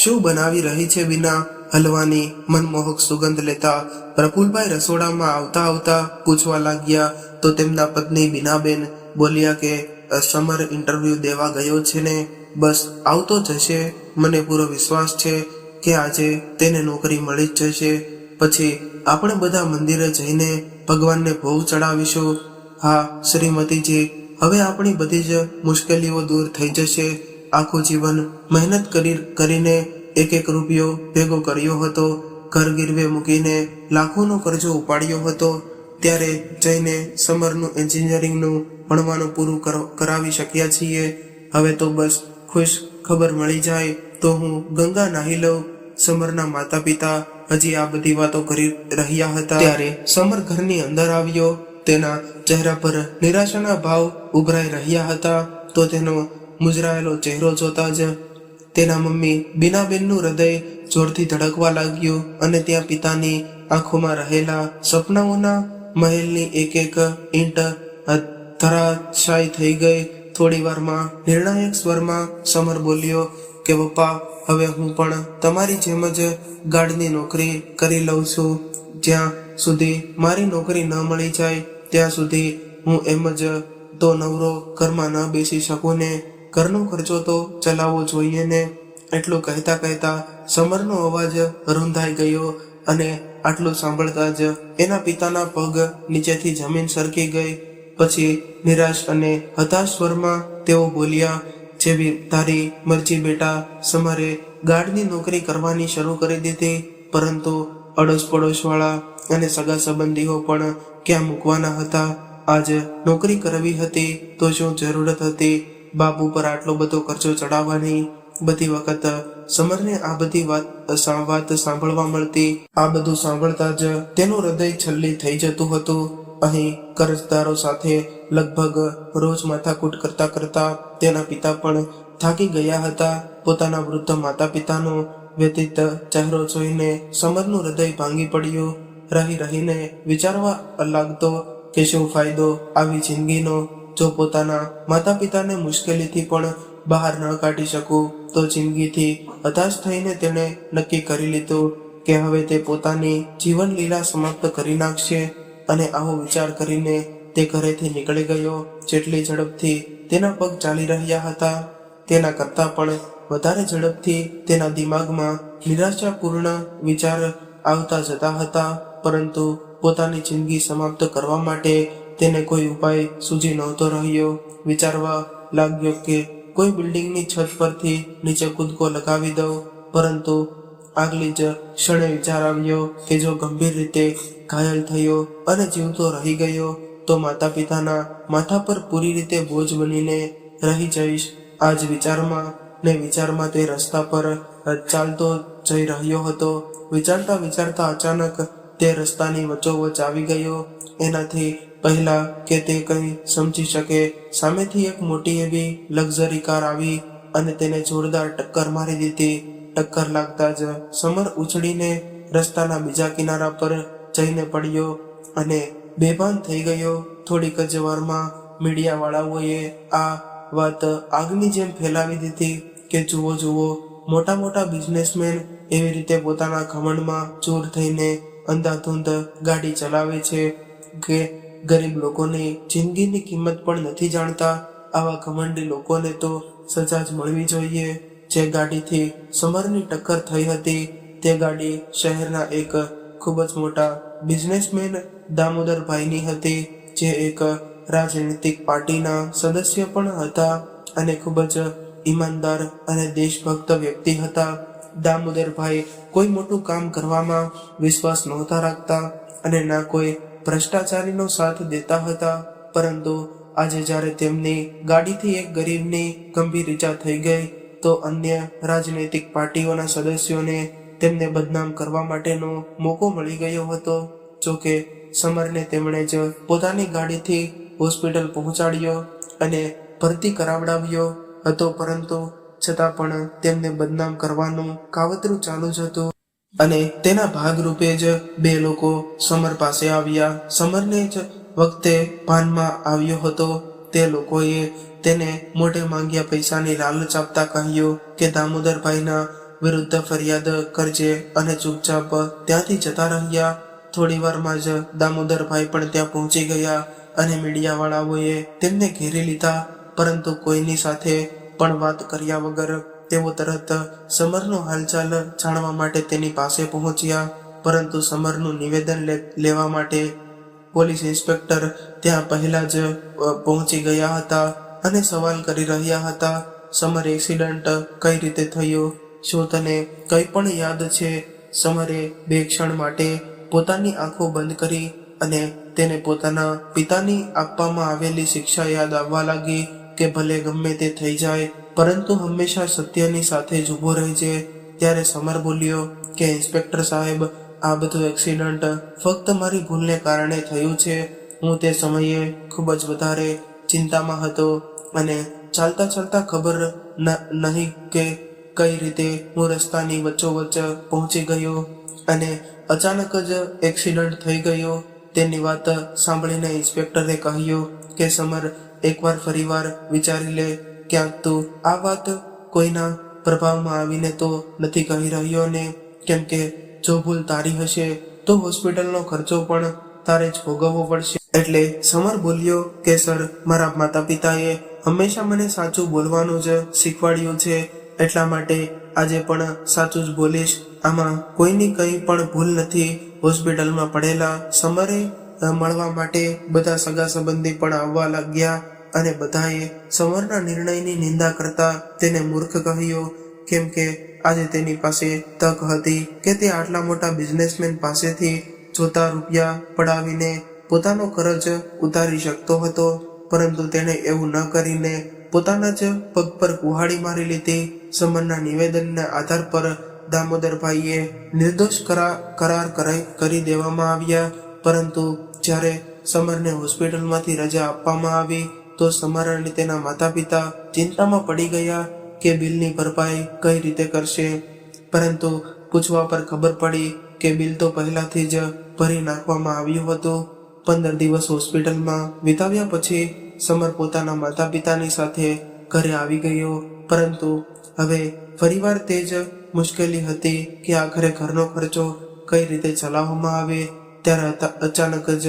શું બનાવી રહી છે બીના? હલવાની મનમોહક સુગંધ લેતા પ્રફુલભાઈ રસોડામાં આવતા આવતા પૂછવા લાગ્યા તો તેમના પત્ની બીનાબેન બોલ્યા કે સમર ઇન્ટરવ્યુ દેવા ગયો છે ને, બસ આવતો જશે. મને પૂરો વિશ્વાસ છે કે આજે તેને નોકરી મળી જ જશે. પછી આપણે બધા મંદિરે જઈને ભગવાનને ભોગ ચડાવીશું. હા શ્રીમતીજી, હવે આપણી બધી જ મુશ્કેલીઓ દૂર થઈ જશે. આખું જીવન મહેનત કરીને એક એક રૂપિયો ભેગો કર્યો હતો, ઘર ગીરવે મૂકીને લાખોનો કરજો ઉપાડ્યો હતો, ત્યારે જઈને સમરનું એન્જિનિયરિંગનું ભણવાનું પૂરું કરાવી શક્યા છીએ. હવે તો બસ ખુશ ખબર મળી જાય તો હું ગંગા નાહી લઉં. સમરના માતા પિતા હજી આ બધી વાતો કરી રહ્યા હતા ત્યારે સમર ઘરની અંદર આવ્યો. તેના ચહેરા પર નિરાશાના ભાવ ઉભરાઈ રહ્યા હતા. તો તેનો મુજરાયેલો ચહેરો જોતા જ તેના મમ્મી બીનાબેનનું હૃદય જોરથી ધડકવા લાગ્યું અને ત્યાં પિતાની આંખોમાં રહેલા સપનાઓના મહેલની એક એક ઈંટ ધરાશાયી થઈ ગઈ. થોડી વારમાં નિર્ણાયક સ્વરમાં સમર બોલ્યો કે પપ્પા, હવે હું પણ તમારી જેમ જ ગાર્ડની નોકરી કરી લઉં છું. જ્યાં સુધી મારી નોકરી ન મળી જાય ત્યાં સુધી હું એમ જ તો નવરો ઘરમાં ન બેસી શકું ને, ઘરનો ખર્ચો તો ચલાવવો જોઈએ ને. એટલું કહેતા કહેતા સમરનો અવાજ રૂંધાઈ ગયો અને આટલું સાંભળતા જ એના પિતાના પગ નીચેથી જમીન સરકી ગઈ. પછી નિરાશ અને હતાશ સ્વરમાં તેઓ બોલ્યા, જેવી તારી મરજી બેટા. સમરે ગાર્ડની નોકરી કરવાની શરૂ કરી દીધી, પરંતુ અડોશ પડોશવાળા અને સગા સંબંધીઓ પણ ક્યાં મૂકવાના હતા. આજ નોકરી કરવી હતી તો શું જરૂરત હતી બાપુ પર આટલો બધો ખર્ચો ચડાવવાની? બધી વખત સમરને આ બધી વાત સાંભળવા મળતી. આ બધું સાંભળતા જ તેનું હૃદય છલ્લી થઈ જતું હતું. અહીં કરજદારો સાથે લગભગ રોજ માથાકૂટ કરતા કરતા તેના પિતા પણ થાકી ગયા હતા. પોતાના વૃદ્ધ માતા પિતાનો વ્યતીત ચહેરો જોઈને સમરનું હૃદય ભાંગી પડ્યું. રહીને વિચારવા લાગતો કે શું ફાયદો આવી જિંદગીનો? જો પોતાના માતા પિતાને મુશ્કેલીથી પણ બહાર ન કાઢી શકું તો જિંદગીથી હતાશ થઈને તેણે નક્કી કરી લીધું કે હવે તે પોતાની જીવન લીલા સમાપ્ત કરી નાખશે. અને આવો વિચાર કરીને તે ઘરેથી નીકળી ગયો. જેટલી ઝડપથી તેના પગ ચાલી રહ્યા હતા તેના કરતાં પણ વધારે ઝડપથી તેના દિમાગમાં નિરાશાપૂર્ણ વિચાર આવતા જતા હતા. પરંતુ પોતાની જિંદગી સમાપ્ત કરવા માટે તેને કોઈ ઉપાય સૂઝી નહોતો રહ્યો. વિચારવા લાગ્યો કે કોઈ બિલ્ડિંગની છત પરથી નીચે કૂદકો લગાવી દઉં, પરંતુ આગલી જ ક્ષણે વિચાર આવ્યો કે જો ગંભીર રીતે ઘાયલ થયો અને જીવતો રહી ગયો તો માતા પિતાના માથા પર પૂરી રીતે બોજ બનીને રહી જઈશ. આ જ વિચારમાં તે રસ્તા પર ચાલતો જઈ રહ્યો હતો. વિચારતા અચાનક તે રસ્તાની વચ્ચોવચ આવી ગયો. એનાથી પહેલા કે તે કંઈ સમજી શકે સામેથી એક મોટી એવી લક્ઝરી કાર આવી અને તેને જોરદાર ટક્કર મારી દીધી. ટક્કર લાગતા જ સમર ઉછળીને રસ્તાના બીજા કિનારા પર જઈને પડ્યો અને બેભાન થઈ ગયો. થોડીક જ વારમાં મીડિયાવાળાઓએ આ વાત આગની જેમ ફેલાવી દીધી કે જુઓ મોટા બિઝનેસમેન એવી રીતે પોતાના ઘમંડમાં ચૂર થઈને અંધાધૂંધ ગાડી ચલાવે છે કે ગરીબ લોકોની જિંદગીની કિંમત પણ નથી જાણતા. આવા ઘમંડી લોકોને તો સજા જ મળવી જોઈએ. જે ગાડીથી સમરની ટક્કર થઈ હતી તે ગાડી શહેરના એક ખૂબ જ મોટા બિઝનેસમેન દામોદરભાઈની હતી, જે એક રાજનૈતિક પાર્ટીના સદસ્ય પણ હતા અને ખૂબ જ ઈમાનદાર અને દેશભક્ત વ્યક્તિ હતા. દામોદરભાઈ કોઈ મોટું કામ કરવામાં વિશ્વાસ નહોતા રાખતા અને ના કોઈ ભ્રષ્ટાચારીનો સાથ દેતા હતા. પરંતુ આજે જ્યારે તેમની ગાડીથી એક ગરીબની ગંભીર ઈજા થઈ ગઈ તો અન્ય રાજનૈતિક પાર્ટીઓના સદસ્યોને તેમને બદનામ કરવા માટેનો મોકો મળી ગયો હતો. જોકે સમરને તેમણે જ પોતાની ગાડીથી હોસ્પિટલ પહોંચાડ્યો અને ભરતી કરાવડાવ્યો હતો, પરંતુ છતાં પણ તેમને બદનામ કરવાનું કાવતરું ચાલુ જ હતું. અને તેના ભાગરૂપે જ બે લોકો સમર પાસે આવ્યા. સમરને જ વખતે ભાનમાં આવ્યો હતો. તે લોકોએ તેને મોઢે માંગ્યા પૈસાની લાલચ આપતા કહ્યું કે દામોદરભાઈના વિરુદ્ધ ફરિયાદ કરજે અને ચૂપચાપ ત્યાંથી જતા રહ્યા. થોડી વારમાં જ દામોદરભાઈ પણ ત્યાં પહોંચી ગયા અને મીડિયાવાળાઓએ તેમને ઘેરી લીધા, પરંતુ કોઈની સાથે પણ વાત કર્યા વગર તેઓ તરત સમરનો હાલચાલ જાણવા માટે તેની પાસે પહોંચ્યા. પરંતુ સમરનું નિવેદન લેવા માટે પોલીસ ઇન્સ્પેક્ટર ત્યાં પહેલા જ પહોંચી ગયા હતા અને સવાલ કરી રહ્યા હતા. સમર, એક્સિડન્ટ કઈ રીતે થયો? શું તને કંઈ પણ યાદ છે? સમરે બે ક્ષણ માટે પોતાની આંખો બંધ કરી અને તેને પોતાના પિતાની આપવામાં આવેલી શિક્ષા યાદ આવવા લાગી કે ભલે ગમે તે થઈ જાય, પરંતુ હંમેશા સત્યની સાથે જ ઊભો રહેજે. ત્યારે સમર બોલ્યો કે ઇન્સ્પેક્ટર સાહેબ, આ બધું એક્સિડન્ટ ફક્ત મારી ભૂલને કારણે થયું છે. હું તે સમયે ખૂબ જ વધારે ચિંતામાં હતો અને ચાલતા ચાલતા ખબર નહીં કે કઈ રીતે હું રસ્તાની વચ્ચોવચ્ચ પહોંચી ગયો અને અચાનક જ એક્સિડન્ટ થઈ ગયો. તેની વાત સાંભળીને ઇન્સ્પેક્ટરે કહ્યું કે સમર, એકવાર ફરીવાર વિચારી લે, ક્યાંક તું આ વાત કોઈના પ્રભાવમાં આવીને તો નથી કહી રહ્યો ને? કેમ કે જો ભૂલ તારી હશે તો હોસ્પિટલનો ખર્ચો પણ તારે જ ભોગવવો પડશે. એટલે સમર બોલ્યો કે સર, મારા માતા પિતાએ હંમેશા મને સાચું બોલવાનું જ શીખવાડ્યું છે, એટલા માટે આજે પણ સાચું જ બોલીશ. આમાં કોઈની કંઈ પણ ભૂલ નથી. હોસ્પિટલમાં પડેલા સમરે મળવા માટે બધા સગા સંબંધી પણ આવવા લાગ્યા અને બધાએ સમરના નિર્ણયની નિંદા કરતા તેને મૂર્ખ કહ્યો, કેમ કે આજે તેની પાસે તક હતી કે તે આટલા મોટા બિઝનેસમેન પાસેથી જોતા રૂપિયા પડાવીને પોતાનો ખર્ચ ઉતારી શકતો હતો, પરંતુ તેણે એવું ન કરીને પોતાના જ પગ પર કુહાડી મારી લીધી. સમરના નિવેદનના આધાર પર દામોદરભાઈએ નિર્દોષ કરાર કરી દેવામાં આવ્યા. પરંતુ જ્યારે સમરને હોસ્પિટલમાંથી રજા આપવામાં આવી તો સમર અને તેના માતા પિતા ચિંતામાં પડી ગયા કે બિલની ભરપાઈ કઈ રીતે કરશે. પરંતુ પૂછવા પર ખબર પડી કે બિલ તો પહેલાથી જ ભરી નાખવામાં આવ્યું હતું. 15 દિવસ હોસ્પિટલમાં વિતાવ્યા પછી સમર પોતાના માતા પિતાની સાથે ઘરે આવી ગયો. પરંતુ હવે ફરીવાર તે જ મુશ્કેલી હતી કે આખરે ઘરનો ખર્ચો કઈ રીતે ચલાવવામાં આવે. ત્યારે અચાનક જ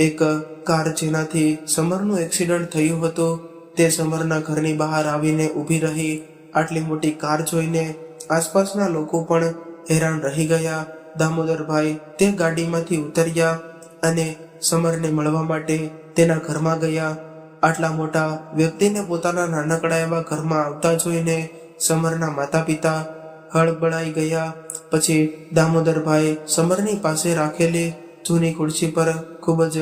એક કાર જેનાથી સમરનું એક્સિડન્ટ થયું હતું તે સમરના ઘરની બહાર આવીને ઊભી રહી. આટલી મોટી કાર જોઈને આસપાસના લોકો પણ હેરાન રહી ગયા. દામોદરભાઈ તે ગાડીમાંથી ઉતર્યા અને સમરને મળવા માટે તેના ઘરમાં ગયા. આટલા મોટા વ્યક્તિને પોતાના નાનકડા એવા ઘરમાં આવતા જોઈને સમરના માતા પિતા હળબળાઈ ગયા. પછી દામોદરભાઈ સમરની પાસે રાખેલી જૂની ખુરશી પર ખૂબ જ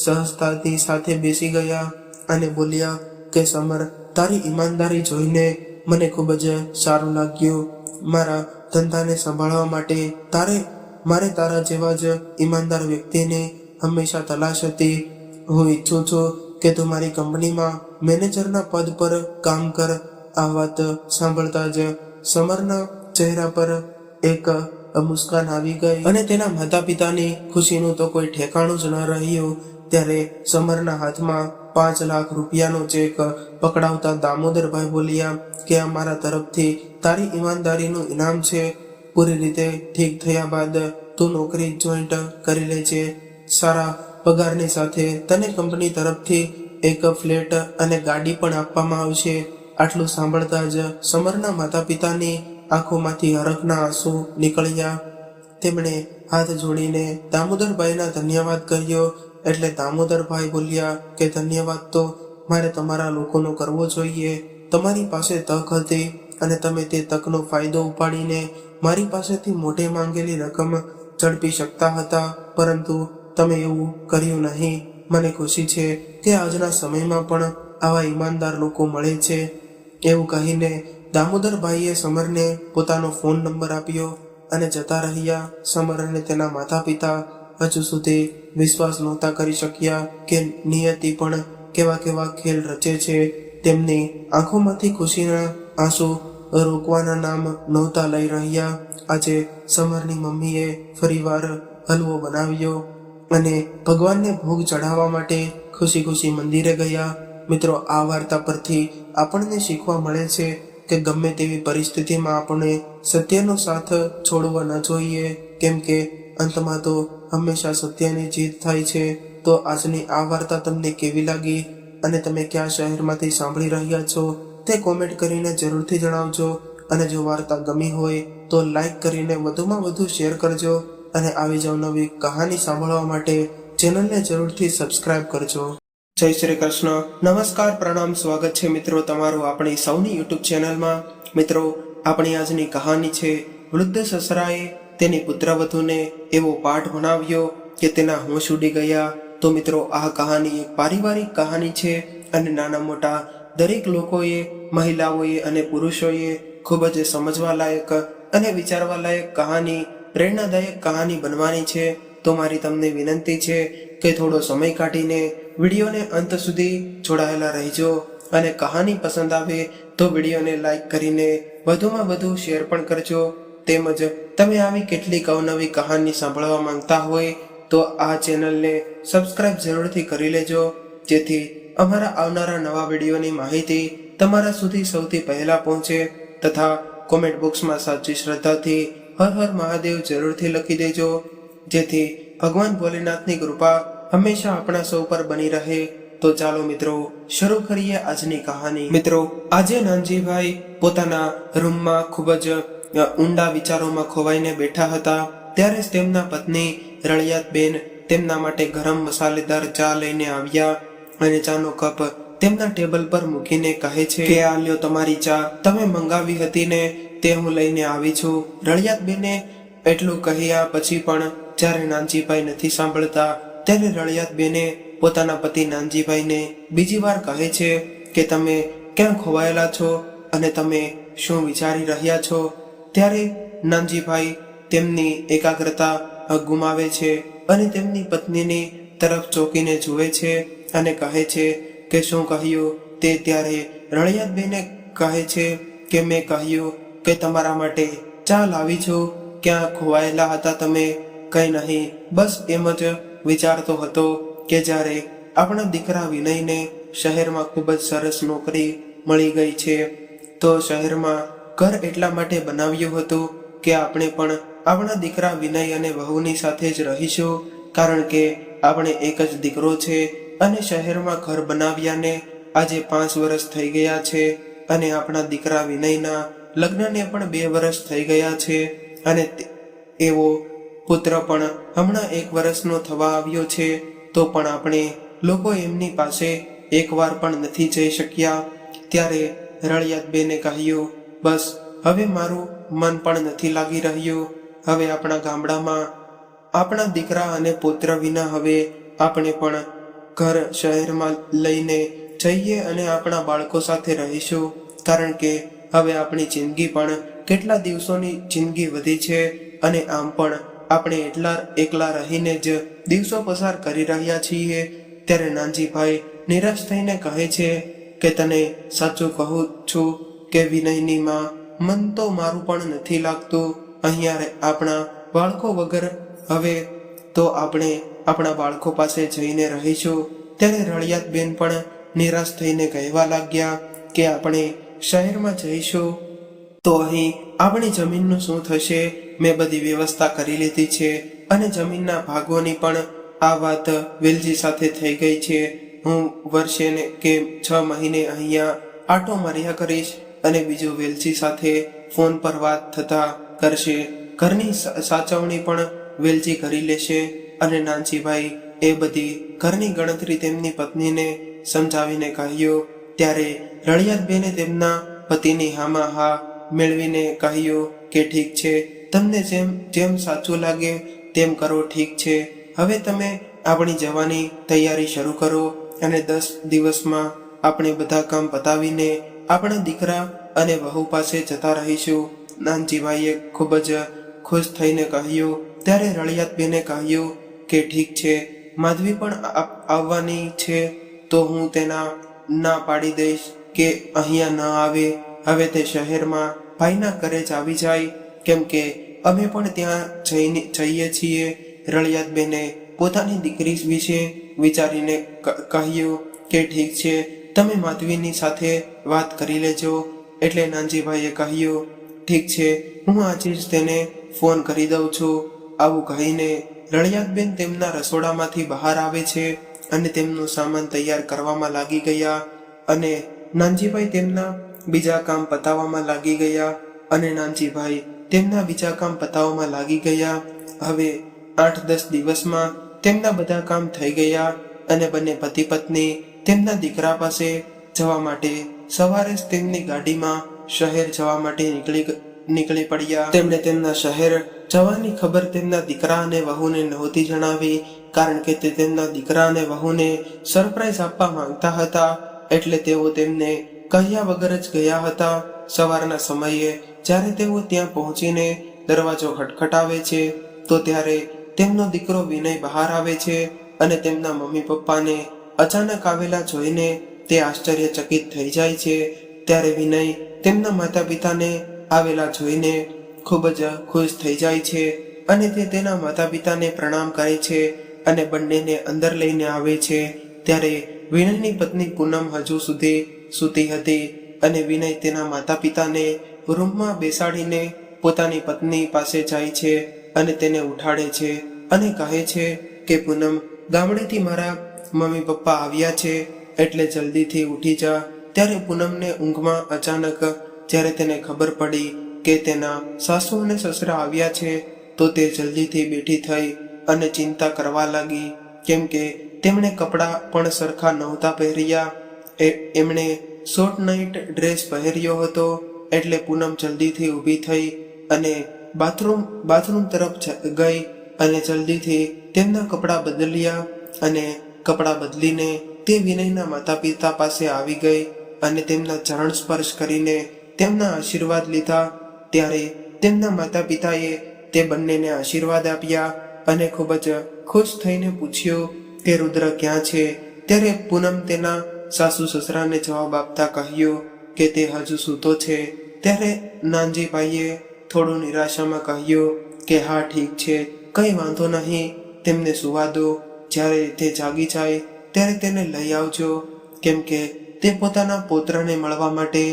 સહજતાની સાથે બેસી ગયા અને બોલ્યા કે સમર, તારી ઈમાનદારી જોઈને મને ખૂબ જ સારું લાગ્યું. મારા ધંધાને સંભાળવા માટે મારે તારા જેવા જ ઈમાનદાર વ્યક્તિને હંમેશા તલાશ હતી. હું ઈચ્છું છું કે તું મારી કંપનીમાં મેનેજરના પદ પર કામ કર. આ વાત સાંભળતા જ સમરના ચહેરા પર એક મુસ્કાન આવી ગઈ અને તેના માતા પિતાની ખુશીનું તો કોઈ ઠેકાણું જ ન રહ્યું. ત્યારે સમરના હાથમાં 5 લાખ રૂપિયાનો ચેક પકડાવતા દામોદરભાઈ બોલ્યા કે આ મારા તરફથી તારી ઈમાનદારીનું ઇનામ છે. પૂરી રીતે ઠીક થયા બાદ તું નોકરી જોઈન્ટ કરી લેજે. સારા પગારની સાથે તને કંપની તરફથી એક ફ્લેટ અને ગાડી પણ આપવામાં આવશે. આટલું સાંભળતા જ સમરના માતા પિતાની આંખોમાંથી હરખના આંસુ નીકળ્યા. તેમણે હાથ જોડીને દામોદરભાઈના ધન્યવાદ કર્યો. એટલે દામોદરભાઈ બોલ્યા કે ધન્યવાદ તો મારે તમારા લોકોનો કરવો જોઈએ. તમારી પાસે તક હતી અને તમે તે તકનો ફાયદો ઉપાડીને મારી પાસેથી મોઢે માંગેલી રકમ ઝડપી શકતા હતા, પરંતુ તમે એવું કર્યું નહીં. મને ખુશી છે કે આજના સમયમાં પણ આવા ઈમાનદાર લોકો મળે છે. એવું કહીને દામોદરભાઈએ સમરને પોતાનો ફોન નંબર આપ્યો અને જતા રહ્યા. સમર અને તેના માતા પિતા હજુ સુધી વિશ્વાસ નહોતા કરી શક્યા કે નિયતિ પણ કેવા ખેલ રચે છે. તેમની આંખોમાંથી ખુશીના આંસુ રોકવાના નામ નહોતા લઈ રહ્યા. આજે સમરની મમ્મીએ ફરીવાર હલવો બનાવ્યો અને ભગવાનને ભોગ ચઢાવવા માટે ખુશી મંદિરે ગયા. મિત્રો, આ વાર્તા પરથી આપણને શીખવા મળે છે કે ગમે તેવી પરિસ્થિતિમાં આપણે સત્યનો સાથ છોડવો ન જોઈએ, કેમ કે અંતમાં તો હંમેશા સત્યની જીત થાય છે. તો આજની આ વાર્તા તમને કેવી લાગી અને તમે કયા શહેરમાંથી સાંભળી રહ્યા છો તે કોમેન્ટ કરીને જરૂરથી જણાવજો. અને જો વાર્તા ગમી હોય તો લાઈક કરીને વધુમાં વધુ શેર કરજો અને આવી જ નવી કહાની સાંભળવા માટે ચેનલને જરૂરથી સબસ્ક્રાઇબ કરજો. જય શ્રી કૃષ્ણ. નમસ્કાર, પ્રણામ, સ્વાગત છે મિત્રો તમારું આપણી સૌની યુટ્યુબ ચેનલમાં. મિત્રો, આપણી આજની કહાની છે વૃદ્ધ સસરાએ તેની પુત્રવધૂને એવો પાઠ ભણાવ્યો કે તેના હોશ ઉડી ગયા. તો મિત્રો, આ કહાની એક પારિવારિક કહાની છે અને નાના મોટા દરેક લોકોએ, મહિલાઓએ અને પુરુષોએ ખૂબ જ સમજવા લાયક અને વિચારવા લાયક કહાની, પ્રેરણાદાયક કહાની બનવાની છે. તો મારી તમને વિનંતી છે કે થોડો સમય કાઢીને વિડીયોને અંત સુધી જોડાયેલા રહેજો અને કહાની પસંદ આવે તો વિડીયોને લાઈક કરીને વધુમાં વધુ શેર પણ કરજો. તેમજ તમે આવી કેટલીક અવનવી કહાની સાંભળવા માંગતા હોય તો આ ચેનલને સબસ્ક્રાઇબ જરૂરથી કરી લેજો, જેથી અમારા આવનારા નવા વિડીયોની માહિતી તમારા સુધી સૌથી પહેલા પહોંચે. તથા કોમેન્ટ બોક્સમાં સાચી શ્રદ્ધાથી હર હર મહાદેવ જરૂરથી લખી દેજો, જેથી ભગવાન ભોલેનાથની કૃપા હંમેશા આપણા સૌ પર બની રહે. તો ચાલો મિત્રો, શરૂ કરીએ આજની કહાની. મિત્રો, આજે નાનજીભાઈ પોતાના રૂમમાં ખૂબ જ ઊંડા વિચારોમાં ખોવાઈને બેઠા હતા. ત્યારે જ તેમના પત્ની રળિયાતબેન તેમના માટે ગરમ મસાલેદાર ચા લઈને આવ્યા અને ચાનો કપ તેમના ટેબલ પર મૂકીને કહે છે કે આ લ્યો તમારી ચા, તમે મંગાવી હતી ને તે હું લઈને આવી છું. રળિયાતબેને એટલું કહ્યા પછી પણ જ્યારે નાનજીભાઈ નથી સાંભળતા ત્યારે રળિયાતબેને પોતાના પતિ નાનજીભાઈને બીજી વાર કહે છે કે તમે ક્યાં ખોવાયેલા છો અને તમે શું વિચારી રહ્યા છો. ત્યારે નાનજીભાઈ તેમની એકાગ્રતા ગુમાવે છે અને તેમની પત્નીની તરફ ચોંકીને જુએ છે અને કહે છે કે શું કહ્યું તે. ત્યારે રળિયાતબેને કહે છે કે મેં કહ્યું કે તમારા માટે ચા લાવી છું. ક્યાં ખોવાયેલા હતા તમે? કંઈ નહીં, બસ એમ જ વિચારતો હતો કે જ્યારે આપણા દીકરા વિનયને શહેરમાં ખૂબ જ સરસ નોકરી મળી ગઈ છે તો શહેરમાં ઘર એટલા માટે બનાવ્યું હતું કે આપણે પણ આપણા દીકરા વિનય અને વહુની સાથે જ રહીશું, કારણ કે આપણે એક જ દીકરો છે. અને શહેરમાં ઘર બનાવ્યાને આજે 5 વર્ષ થઈ ગયા છે અને આપણા દીકરા વિનયના લગ્નને પણ 2 વર્ષ થઈ ગયા છે અને એવો પુત્ર પણ હમણાં 1 વર્ષનો થવા આવ્યો છે. તો પણ આપણે લોકો એમની પાસે એકવાર પણ નથી જઈ શક્યા. ત્યારે રળિયાતબેને કહ્યું, બસ હવે મારું મન પણ નથી લાગી રહ્યું. હવે આપણા ગામડામાં આપણા દીકરા અને પુત્ર વિના હવે આપણે પણ ઘર શહેરમાં લઈને જઈએ અને આપણા બાળકો સાથે રહીશું, કારણ કે હવે આપણી જિંદગી પણ કેટલા દિવસોની જિંદગી વધી છે અને આમ પણ આપણે એકલા રહીને જ દિવસો પસાર કરી રહ્યા છીએ. ત્યારે નાનજીભાઈ નિરાશ થઈને કહે છે કે તને સાચું કહું છું કે વિનયની માં, મન તો મારું પણ નથી લાગતું અહીંયા આપણા બાળકો વગર. હવે તો આપણે આપણા બાળકો પાસે જઈને રહીશું. ત્યારે રળિયાતબેન પણ નિરાશ થઈને કહેવા લાગ્યા કે આપણે શહેરમાં જઈશું તો અહીં આપણી જમીનનું શું થશે? મેં બધી વ્યવસ્થા કરી લીધી છે અને જમીનના ભાગોની પણ આ વાત વેલજી સાથે થઈ ગઈ છે. હું વર્ષે કે 6 મહિને અહીંયા આટો માર્યા કરીશ અને બીજું વેલજી સાથે ફોન પર વાત થતા કરશે. ઘરની સાચવણી પણ વેલજી કરી લેશે. અને નાનજીભાઈ એ બધી ઘરની ગણતરી તેમની પત્નીને સમજાવીને કહ્યું. ત્યારે રળિયાતબેને તેમના પતિની હામાં હા મેળવીને કહ્યું કે ઠીક છે, તમને જેમ સાચું લાગે તેમ કરો, ઠીક છે. હવે તમે આપણી જવાની તૈયારી શરૂ કરો અને 10 દિવસમાં આપણે બધા કામ પતાવીને આપણા દીકરા અને વહુ પાસે જતા રહીશું. નાનજીભાઈએ ખૂબ જ ખુશ થઈને કહ્યું. ત્યારે રળિયાતબેને કહ્યું કે ઠીક છે, માધવી પણ આવવાની છે તો હું તેના ના પાડી દઈશ કે અહીંયા ન આવે. હવે તે શહેરમાં ભાઈના ઘરે જ આવી જાય, કેમ કે અમે પણ ત્યાં જઈએ છીએ. રળિયાતબેને પોતાની દીકરી વિશે વિચારીને કહ્યું કે ઠીક છે, તમે માધવીની સાથે વાત કરી લેજો. એટલે નાનજીભાઈએ કહ્યું ઠીક છે, હું આજે જ તેને ફોન કરી દઉં છું. આવું કહીને રળિયાતબેન તેમના રસોડામાંથી બહાર આવે છે અને તેમનું સામાન તૈયાર કરવામાં લાગી ગયા અને નાનજીભાઈ તેમના બીજા કામ પતાવવામાં લાગી ગયા અને નાનજીભાઈ તેમના બીજા કામ પતાવવામાં લાગી ગયા. હવે 8-10 દિવસમાં તેમના બધા કામ થઈ ગયા અને બંને પતિ પત્ની તેમના દીકરા પાસે જવા માટે સવારે જ તેમની ગાડીમાં શહેર જવા માટે નીકળી પડ્યા. તેમણે તેમના શહેર જવાની ખબર તેમના દીકરા અને વહુને નહોતી જણાવી, કારણ કે તે તેમના દીકરા અને વહુને સરપ્રાઈઝ આપવા માંગતા હતા, એટલે તેઓ તેમને કહ્યા વગર જ ગયા હતા. સવારના સમયે જ્યારે તેઓ ત્યાં પહોંચીને દરવાજો ખટખટાવે છે તો ત્યારે તેમનો દીકરો વિનય બહાર આવે છે અને તેમના મમ્મી પપ્પાને અચાનક આવેલા જોઈને તે આશ્ચર્યચકિત થઈ જાય છે. ત્યારે વિનય તેમના માતા પિતાને આવેલા જોઈને ખૂબ જ ખુશ થઈ જાય છે અને તે તેના માતા પિતાને પ્રણામ કરે છે અને બંનેને અંદર લઈને આવે છે. ત્યારે વિનયની પત્ની પૂનમ હજુ સુધી સૂતી હતી અને વિનય તેના માતા પિતાને રૂમમાં બેસાડીને પોતાની પત્ની પાસે જાય છે અને તેને ઉઠાડે છે અને કહે છે કે પૂનમ, ગામડેથી મારા મમ્મી પપ્પા આવ્યા છે એટલે જલ્દીથી ઉઠી જા. ત્યારે પૂનમને ઊંઘમાં અચાનક જ્યારે તેને ખબર પડી કે તેના સાસુ અને સસરા આવ્યા છે તો તે જલ્દીથી બેઠી થઈ અને ચિંતા કરવા લાગી, કેમ કે તેમણે કપડાં પણ સરખા નહોતા પહેર્યા. એમણે શોર્ટ નાઇટ ડ્રેસ પહેર્યો હતો. એટલે પૂનમ જલ્દીથી ઊભી થઈ અને બાથરૂમ તરફ ગઈ અને જલ્દીથી તેમના કપડાં બદલ્યા અને કપડાં બદલીને તે વિનયના માતા પિતા પાસે આવી ગઈ અને તેમના ચરણ સ્પર્શ કરીને તેમના આશીર્વાદ લીધા. ત્યારે તેમના માતા પિતાએ તે બંનેને આશીર્વાદ આપ્યા અને ખૂબ જ ખુશ થઈને પૂછ્યું કે રુદ્ર ક્યાં છે. ત્યારે પૂનમ તેના સાસુ સસરાને જવાબ આપતા કહ્યું કે તે હજુ સૂતો છે. ત્યારે નાનજીભાઈએ થોડું નિરાશામાં કહ્યું કે હા ઠીક છે, કંઈ વાંધો નહીં, તેમને સુવા દો. જ્યારે તે જાગી જાય ત્યારે તેને લઈ આવજો, કેમ કે તે પોતાના પૌત્રને મળવા માટે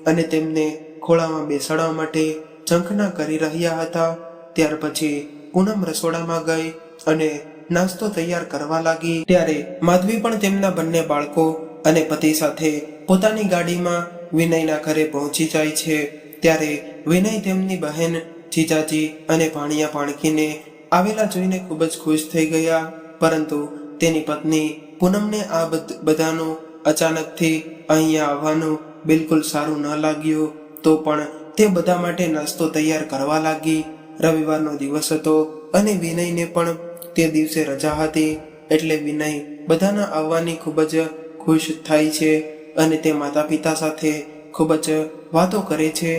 અને તેમને ખોળામાં બેસાડવા માટે ઝંખના કરી રહ્યા હતા. ત્યાર પછી પૂનમ રસોડામાં ગઈ અને નાસ્તો તૈયાર કરવા લાગી. ત્યારે માધવી પણ તેમના બંને બાળકો અને પતિ સાથે પોતાની ગાડીમાં વિનયના ઘરે પહોંચી જાય છે. ત્યારે વિનય તેમની બહેન, જીજાજી અને ભાણિયા ભાણકીને આવેલા જોઈને ખૂબ જ ખુશ થઈ ગયા, પરંતુ તેની પત્ની પૂનમને આ બધાનું અચાનકથી અહીંયા આવવાનું બિલકુલ સારું ન લાગ્યું. તો પણ તે બધા માટે નાસ્તો તૈયાર કરવા લાગી. રવિવારનો દિવસ હતો અને વિનયને પણ તે દિવસે રજા હતી, એટલે વિનય બધાના આવવાની ખૂબ જ ખુશ થાય છે અને તે માતા પિતા સાથે ખૂબ જ વાતો કરે છે.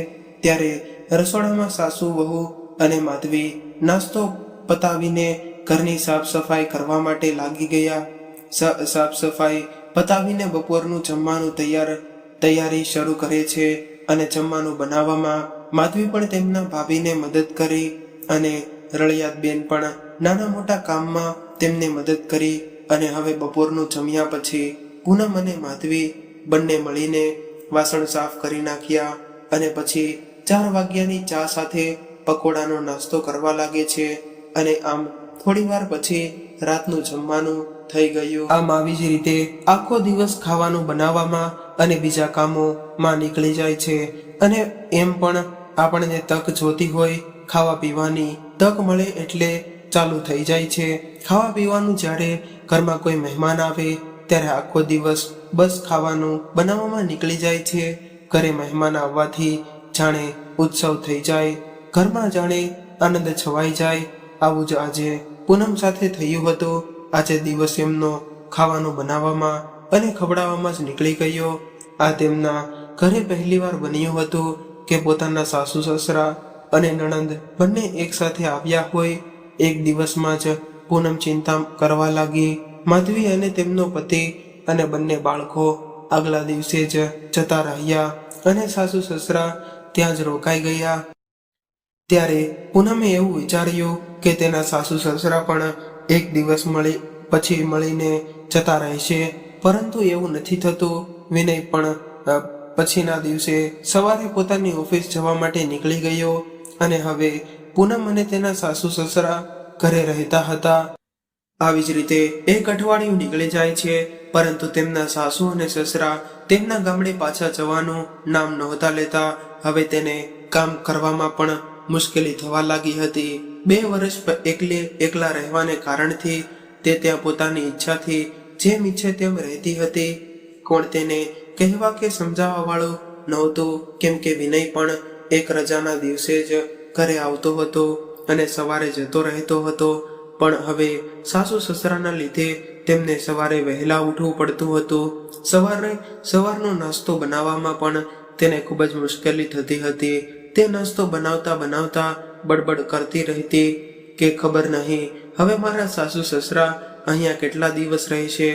ત્યારે રસોડામાં સાસુ, વહુ અને માધવી નાસ્તો પતાવીને ઘરની સાફ સફાઈ કરવા માટે લાગી ગયા. સાફ સફાઈ પતાવીને બપોરનું જમવાનું તૈયારી શરૂ કરે છે અને જમવાનું બનાવવામાં માધવી પણ તેમના ભાભીને મદદ કરી અને રળિયાતબેન પણ નાના મોટા કામમાં તેમને મદદ કરી. અને હવે બપોરનું જમ્યા પછી પૂનમ અને માધવી બંને મળીને વાસણ સાફ કરી નાખ્યા અને પછી 4 વાગ્યાની ચા સાથે પકોડાનો નાસ્તો કરવા લાગે છે અને આમ થોડી વાર પછી રાતનું જમવાનું થઈ ગયું. આમ આવી જ રીતે આખો દિવસ ખાવાનું બનાવવામાં અને બીજા કામોમાં નીકળી જાય છે અને એમ પણ આપણને તક જોતી હોય ખાવા પીવાની, તક મળે એટલે ચાલુ થઈ જાય છે. ખાવા પીવાનું જ્યારે ઘરમાં કોઈ મહેમાન આવે ત્યારે આખો દિવસ બસ ખાવાનું બનાવવામાં નીકળી જાય છે. ઘરે મહેમાન આવવાથી જાણે ઉત્સવ થઈ જાય, ઘરમાં જાણે આનંદ છવાઈ જાય. આવું જ આજે પૂનમ સાથે થયું હતું. આજે દિવસ એમનો ખાવાનું બનાવવામાં અને ખવડાવવામાં જ નીકળી ગયો. આ તેમના ઘરે પહેલીવાર બન્યું હતું કે પોતાના સાસુ સસરા અને નણંદ બંને એક સાથે આવ્યા હોય. એક દિવસમાં જ પૂનમ ચિંતા કરવા લાગી. માધવી અને તેમનો પતિ અને બંને બાળકો આગલા દિવસે જ જતા રહ્યા અને સાસુ સસરા ત્યાં જ રોકાઈ ગયા. ત્યારે પૂનમે એવું વિચાર્યું કે તેના સાસુ સસરા પણ એક દિવસ પછી મળીને જતા રહેશે, પરંતુ એવું નથી થતું. વિનય પણ પછીના દિવસે સવારે પોતાની ઓફિસ જવા માટે નીકળી ગયો અને હવે પૂનમ અને તેના સાસુ સસરા ઘરે રહેતા હતા. આવી જ રીતે એક અઠવાડિયું નીકળી જાય છે, પરંતુ તેમના સાસુ અને સસરા તેમના ગામડે પાછા જવાનું નામ નહોતા લેતા. હવે તેને કામ કરવામાં પણ મુશ્કેલી થવા લાગી હતી. 2 વર્ષ એકલા રહેવાને કારણથી તે ત્યાં પોતાની ઈચ્છાથી જેમ ઈચ્છે તેમ રહેતી હતી. કોણ તેને કહેવા કે સમજાવવા વાળું નહોતું, કેમ કે વિનય પણ એક રજાના દિવસે જ ઘરે આવતો હતો અને સવારે જતો રહેતો હતો. પણ હવે સાસુ સસરાના લીધે તેમને સવારે વહેલા ઉઠવું પડતું હતું. સવારનો નાસ્તો બનાવવામાં પણ તેને ખૂબ જ મુશ્કેલી થતી હતી. તે નાસ્તો બનાવતા બડબડ કરતી રહેતી કે ખબર નહીં હવે મારા સાસુ સસરા અહીંયા કેટલા દિવસ રહેશે.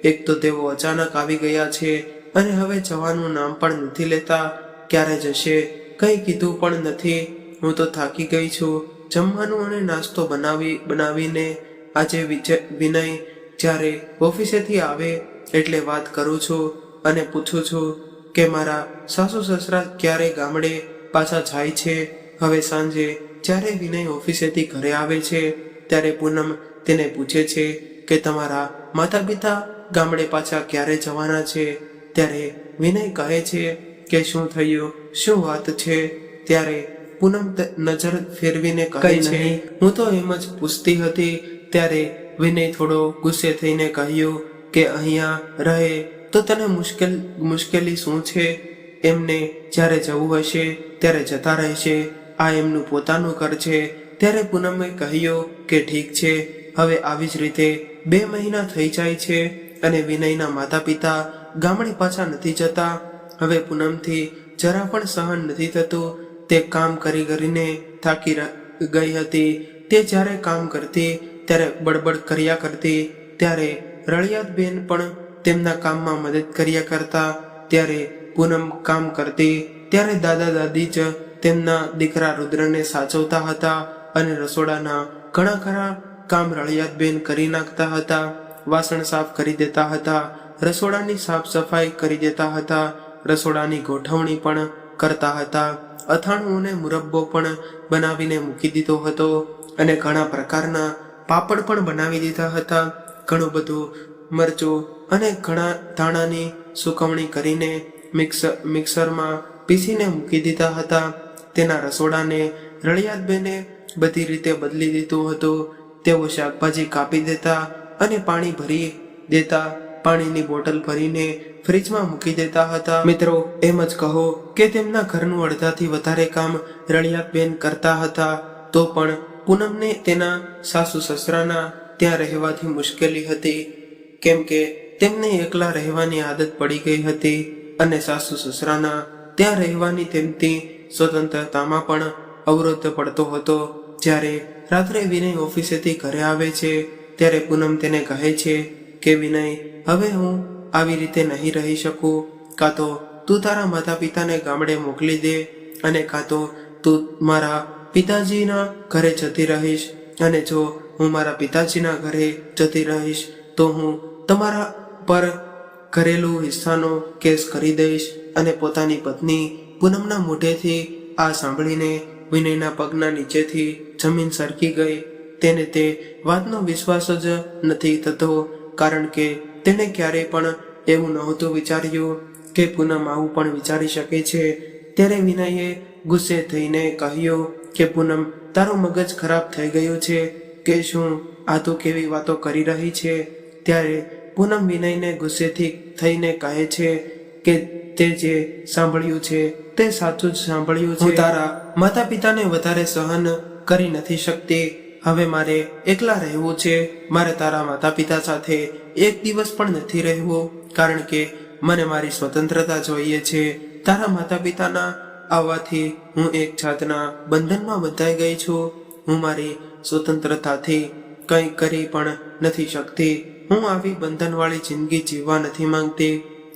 એક તો તેઓ અચાનક આવી ગયા છે અને હવે જવાનું નામ પણ નથી લેતા. ક્યારે જશે કંઈ કીધું પણ નથી. હું તો થાકી ગઈ છું. જમવાનું અને નાસ્તો બનાવીને આજે વિનય જ્યારે ઓફિસેથી આવે એટલે વાત કરું છું અને પૂછું છું કે મારા સાસુ સસરા ક્યારે ગામડે પાછા જાય છે. હવે સાંજે જ્યારે વિનય ઓફિસેથી ઘરે આવે છે ત્યારે પૂનમ તેને પૂછે છે કે તમારા માતા પિતા ગામડે પાછા ક્યારે જવાના છે. ત્યારે વિનય કહે છે કે શું થયું, શું વાત છે. ત્યારે પૂનમ નજર ફેરવીને કહે છે હું તો એમ જ પૂછતી હતી. ત્યારે વિનય થોડો ગુસ્સે થઈને કહ્યું કે અહીંયા રહે તો તને મુશ્કેલી શું છે. એમને જ્યારે જવું હશે ત્યારે જતા રહેશે. આ એમનું પોતાનું ઘર છે. ત્યારે પૂનમે કહ્યું કે ઠીક છે. હવે આવી જ રીતે 2 મહિના થઈ જાય છે અને વિનયના માતા પિતા ગામડે પાછા નથી જતા. હવે પૂનમથી જરા પણ સહન નથી થતું. તે કામ કરીને થાકી ગઈ હતી. તે જ્યારે કામ કરતી ત્યારે બડબડ કર્યા કરતી. ત્યારે રળિયાતબેન પણ તેમના કામમાં મદદ કર્યા કરતા. ત્યારે પૂનમ કામ કરતી ત્યારે દાદા દાદી જ તેમના દીકરા રુદ્રને સાચવતા હતા અને રસોડાના ઘણા ખરા કામ રળિયાતબેન કરી નાખતા હતા. વાસણ સાફ કરી દેતા હતા, રસોડાની સાફ સફાઈ કરી દેતા હતા, રસોડાની ગોઠવણી પણ કરતા હતા. અથાણું અને મુરબ્બો પણ બનાવીને મૂકી દીધો હતો અને ઘણા પ્રકારના પાપડ પણ બનાવી દીધા હતા. ઘણું બધું મરચું અને ઘણા ધાણાની સુકવણી કરીને મિક્સરમાં પીસીને મૂકી દીધા હતા. તેના રસોડાને રળિયાતબેને બધી રીતે બદલી દીધું હતું. તેઓ શાકભાજી કાપી દેતા અને પાણી ભરી દેતા. પાણીની બોટલ ભરીને ફ્રીજમાં મૂકી દેતા હતા. મિત્રો, એમ જ કહો કે તેમના ઘરનું અડધાથી વધારે કામ રળિયાતબેન કરતા હતા. તો પણ પૂનમને તેના સાસુ સસરાના ત્યાં રહેવાથી મુશ્કેલી હતી, કેમ કે તેમને એકલા રહેવાની આદત પડી ગઈ હતી અને સાસુ સસરાના ત્યાં રહેવાની તેમની સ્વતંત્રતામાં પણ અવરોધ પડતો હતો. જ્યારે રાત્રે વિનય ઓફિસેથી ઘરે આવે છે ત્યારે પૂનમ તેને કહે છે કે વિનય, હવે હું આવી રીતે નહીં રહી શકું. કાં તો તું તારા માતા પિતાને ગામડે મોકલી દે અને કાં તો તું મારા પિતાજીના ઘરે જતી રહીશ. અને જો હું મારા પિતાજીના ઘરે જતી રહીશ તો હું તમારા પર ઘરેલું હિસ્સાનો કેસ કરી દઈશ. અને પોતાની પત્ની પૂનમના મોઢેથી આ સાંભળીને વિનયના પગના નીચેથી જમીન સરકી ગઈ. તેને તે વાતનો વિશ્વાસ જ નથી થતો, કારણ કે તેણે ક્યારેય પણ એવું નહોતું વિચાર્યું કે પૂનમ આવું પણ વિચારી શકે છે. ત્યારે વિનયે ગુસ્સે થઈને કહ્યું કે પૂનમ, તારું મગજ ખરાબ થઈ ગયું છે કે શું? આ તો કેવી વાતો કરી રહી છે. ત્યારે પૂનમ વિનયને ગુસ્સેથી થઈને કહે છે કે તે જે સાંભળ્યું છે તે સાચું જ સાંભળ્યું છે. હું તારા માતા પિતાને વધારે સહન કરી નથી શકતી. હવે મારે એકલા રહેવું છે. મારે તારા માતા પિતા સાથે એક દિવસ પણ નથી રહેવું, કારણ કે મને મારી સ્વતંત્રતા જોઈએ છે. તારા માતા પિતાના આવવાથી હું એક જાતના બંધનમાં બંધાઈ ગઈ છું. હું મારી સ્વતંત્રતાથી કંઈ કરી પણ નથી શકતી. હું આવી બંધનવાળી જિંદગી જીવવા નથી માંગતી.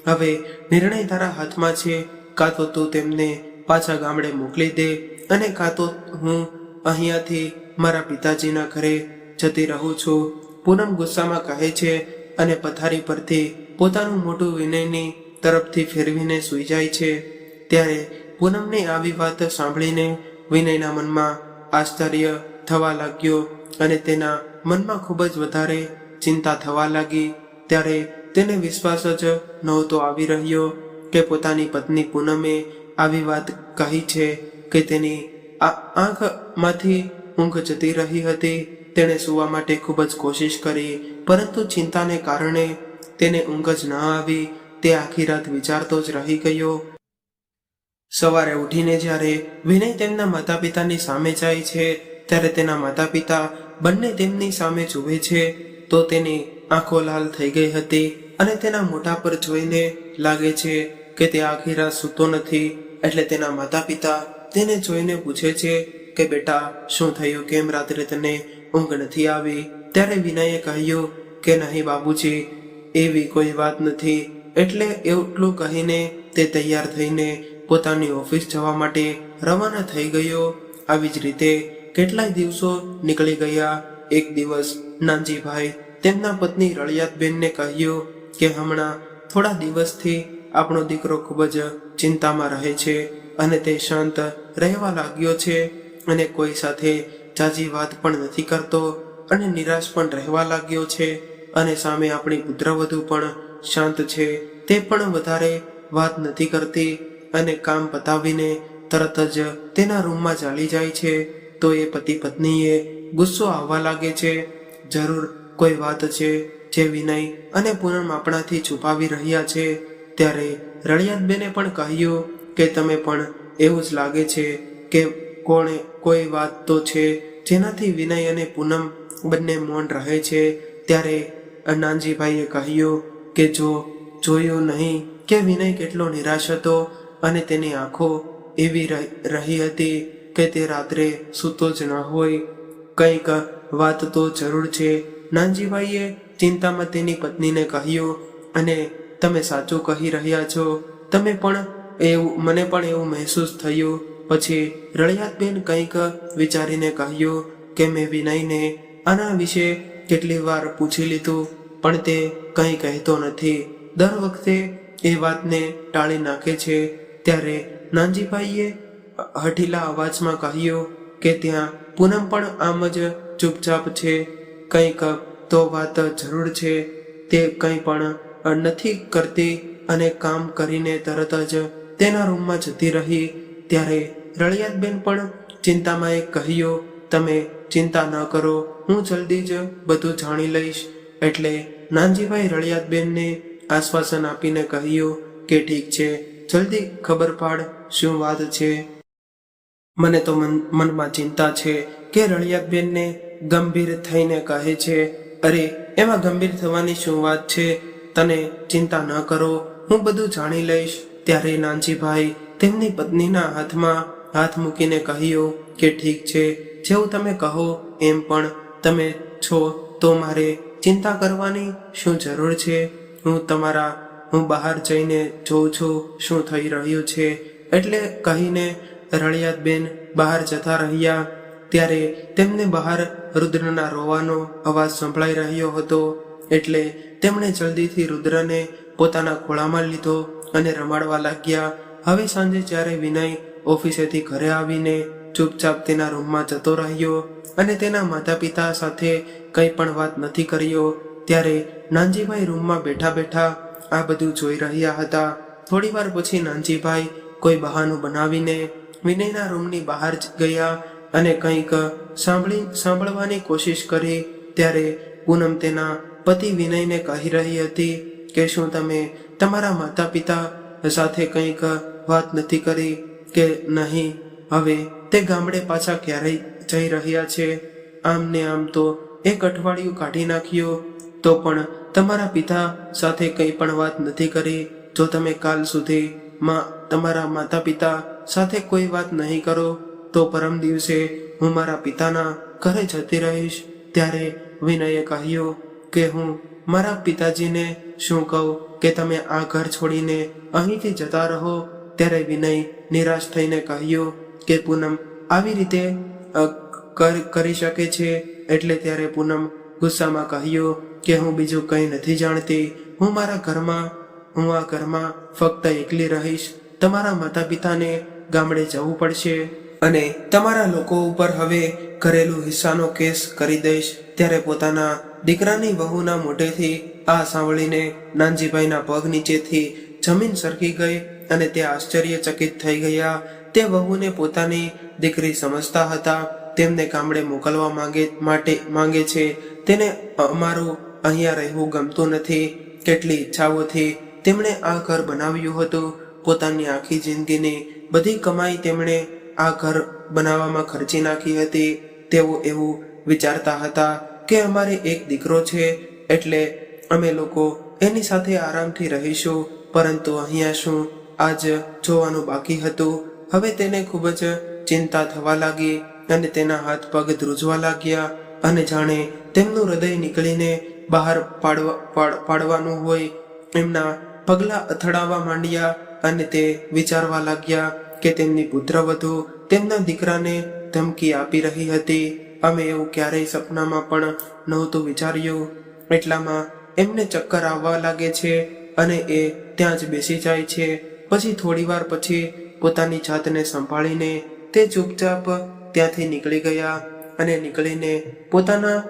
હવે નિર્ણય તારા હાથમાં છે. કાં તો તું તેમને પાછા ગામડે મોકલી દે અને કાં તો હું અહીંયાથી મારા પિતાજીના ઘરે જતી રહું છું. પૂનમ ગુસ્સામાં કહે છે અને પથારી પરથી પોતાનું મોઢું વિનયની તરફથી ફેરવીને સૂઈ જાય છે. ત્યારે પૂનમની આવી વાત સાંભળીને વિનયના મનમાં આશ્ચર્ય થવા લાગ્યો અને તેના મનમાં ખૂબ જ વધારે ચિંતા થવા લાગી. ત્યારે તેને વિશ્વાસ જ નહોતો આવી રહ્યો કે પોતાની પત્ની પૂનમે આવી વાત કહી છે કે તેની આંખમાંથી ઊંઘ જતી રહી હતી. તેણે સૂવા માટે ખૂબ જ કોશિશ કરી, પરંતુ ચિંતાને કારણે તેને ઊંઘ જ ન આવી. તે આખી રાત વિચારતો જ રહી ગયો. સવારે ઉઠીને જ્યારે વિનય તેમના માતા પિતાની સામે જાય છે ત્યારે તેના માતા પિતા બંને તેમની સામે જુએ છે તો તેની આંખો લાલ થઈ ગઈ હતી અને તેના મોઢા પર જોઈને લાગે છે કે તે આખી રાત સૂતો નથી. એટલે તેના માતા પિતા તેને જોઈને પૂછે છે કે બેટા, શું થયું? કેમ રાત્રે તને ઊંઘ નથી આવી? ત્યારે વિનયે કહ્યું કે નહીં બાબુજી, એવી કોઈ વાત નથી. એટલે એટલું કહીને તે તૈયાર થઈને પોતાની ઓફિસ જવા માટે રવાના થઈ ગયો. આવી જ રીતે કેટલાય દિવસો નીકળી ગયા. એક દિવસ નાનજીભાઈ તેમના પત્ની રળિયાતબેનને કહ્યું કે હમણાં થોડા દિવસથી આપણો દીકરો ખૂબ જ ચિંતામાં રહે છે અને તે શાંત રહેવા લાગ્યો છે અને કોઈ સાથે જાજી વાત પણ નથી કરતો અને નિરાશ પણ રહેવા લાગ્યો છે. અને સામે આપણી પુત્રવધુ પણ શાંત છે, તે પણ વધારે વાત નથી કરતી અને કામ પતાવીને તરત જ તેના રૂમમાં ચાલી જાય છે. તો એ પતિ પત્નીએ ગુસ્સો આવવા લાગે છે. જરૂર કોઈ વાત છે જે વિનય અને પૂનમ આપણાથી છુપાવી રહ્યા છે. ત્યારે રળિયાતબેને પણ કહ્યું કે તમે પણ એવું જ લાગે છે કે કોઈ વાત તો છે જેનાથી વિનય અને પૂનમ બંને મૌન રહે છે. ત્યારે નાનજીભાઈએ કહ્યું કે જો જોયું નહીં કે વિનય કેટલો નિરાશ હતો અને તેની આંખો એવી રહી હતી કે તે રાત્રે સૂતો જ ન હોય. કંઈક વાત તો જરૂર છે. નાનજીભાઈએ ચિંતામાં તેની પત્નીને કહ્યું, અને તમે સાચું કહી રહ્યા છો. મને પણ એવું મહેસૂસ થયું. પછી રળિયાતબેન કંઈક વિચારીને કહ્યું કે મેં વિનયને આના વિશે કેટલી વાર પૂછી લીધું પણ તે કંઈ કહેતો નથી. દર વખતે એ વાતને ટાળી નાખે છે. ત્યારે નાનજીભાઈએ હઠીલા અવાજમાં કહ્યું કે ત્યાં પૂનમ પણ આમ જ ચૂપચાપ છે. કંઈક તો વાત જરૂર છે. તે કંઈ પણ નથી કરતી અને કામ કરીને તરત જ તેના રૂમમાં જતી રહી. ત્યારે રળિયાતબેન પણ ચિંતામાં એક કહ્યું, તમે ચિંતા ન કરો, હું જલ્દી જ બધું જાણી લઈશ. એટલે નાનજીભાઈ રળિયાતબેનને આશ્વાસન આપીને કહ્યું કે ઠીક છે, જલ્દી ખબર પાડ શું વાત છે. મને તો મનમાં ચિંતા છે કે રળિયાતબેનને ગંભીર થઈને કહે છે, અરે એમાં ગંભીર થવાની શું વાત છે? તને ચિંતા ન કરો, હું બધું જાણી લઈશ. ત્યારે નાનજીભાઈ તેમની પત્નીના હાથમાં હાથ મૂકીને કહ્યું કે ઠીક છે, જેવું તમે કહો એમ, પણ તમે છો તો મારે ચિંતા કરવાની શું જરૂર છે? હું બહાર જઈને જોઉં છું શું થઈ રહ્યું છે. એટલે કહીને રળિયાતબેન બહાર જતા રહ્યા. ત્યારે તેમને બહાર રુદ્રના રોવાનો અવાજ સંભળાઈ રહ્યો હતો. એટલે તેમણે જલ્દીથી રુદ્રને પોતાના ખોળામાં લીધો અને રમાડવા લાગ્યા. હવે સાંજે જ્યારે વિનય ઓફિસેથી ઘરે આવીને ચૂપચાપ તેના રૂમમાં જતો રહ્યો અને તેના માતા પિતા સાથે કંઈ પણ વાત નથી કર્યો. ત્યારે નાનજીભાઈ રૂમમાં બેઠા બેઠા આ બધું જોઈ રહ્યા હતા. થોડી વાર પછી નાનજીભાઈ કોઈ બહાનું બનાવીને વિનયના રૂમની બહાર ગયા અને કંઈક સાંભળવાની કોશિશ કરી. ત્યારે પૂનમ તેના પતિ વિનયને કહી રહી હતી કે શું તમે તમારા માતા પિતા સાથે કંઈક વાત નથી કરી કે નહીં? હવે તે ગામડે પાછા ક્યારેય જઈ રહ્યા છે. આમ ને આમ તો એક અઠવાડિયું કાઢી નાખ્યું તો પણ તમારા પિતા સાથે કંઈ પણ વાત નથી કરી. જો તમે કાલ સુધીમાં તમારા માતા પિતા સાથે કોઈ વાત નહીં કરો તો પરમ દિવસે હું મારા પિતાના ઘરે જતી રહીશ. ત્યારે વિનયે કહ્યું કે હું મારા પિતાજીને શું કહું કે તમે આ ઘર છોડીને અહીંથી જતા રહો. ત્યારે વિનય નિરાશ થઈને કહ્યું કે પૂનમ આવી રીતે કરી શકે છે. એટલે ત્યારે પૂનમ ગુસ્સામાં કહ્યું કે હું બીજું કંઈ નથી જાણતી. હું મારા ઘરમાં હું આ ઘરમાં ફક્ત એકલી રહીશ. તમારા માતા પિતાને ગામડે જવું પડશે અને તમારા લોકો ઉપર હવે ઘરેલું હિસ્સાનો કેસ કરી દઈશ. ત્યારે પોતાના દીકરાની વહુના મોઢેથી આ સાંભળીને નાનજીભાઈના પગ નીચેથી જમીન સરકી ગઈ અને તે આશ્ચર્યચકિત થઈ ગયા. તે વહુને પોતાની દીકરી સમજતા હતા. તેમને ગામડે મોકલવા માંગે છે. તેને અમારું અહીંયા રહેવું ગમતું નથી. કેટલી ઈચ્છાઓથી તેમણે આ ઘર બનાવ્યું હતું. પોતાની આખી જિંદગીની બધી કમાઈ તેમણે આ ઘર બનાવવામાં ખર્ચી નાખી હતી. તેઓ એવું વિચારતા હતા કે અમારે એક દીકરો છે એટલે અમે લોકો એની સાથે આરામથી રહીશું. પરંતુ અહીંયા શું આજ જોવાનું બાકી હતું. હવે તેને ખૂબ જ ચિંતા થવા લાગી અને તેના હાથ પગ ધ્રુજવા લાગ્યા અને જાણે તેમનું હૃદય નીકળીને બહાર પાડવાનું હોય એમના પગલાં અથડાવા માંડ્યા અને તે વિચારવા લાગ્યા કે તેમની પુત્રવધુ તેમના દીકરાને ધમકી આપી રહી હતી. અમે એવું ક્યારેય સપનામાં પણ નહોતું વિચાર્યું. એટલામાં એમને ચક્કર આવવા લાગે છે અને એ ત્યાં જ બેસી જાય છે. પછી થોડીવાર પછી પોતાની જાતને સંભાળીને તે ચૂપચાપ ત્યાંથી નીકળી ગયા અને નીકળીને પોતાના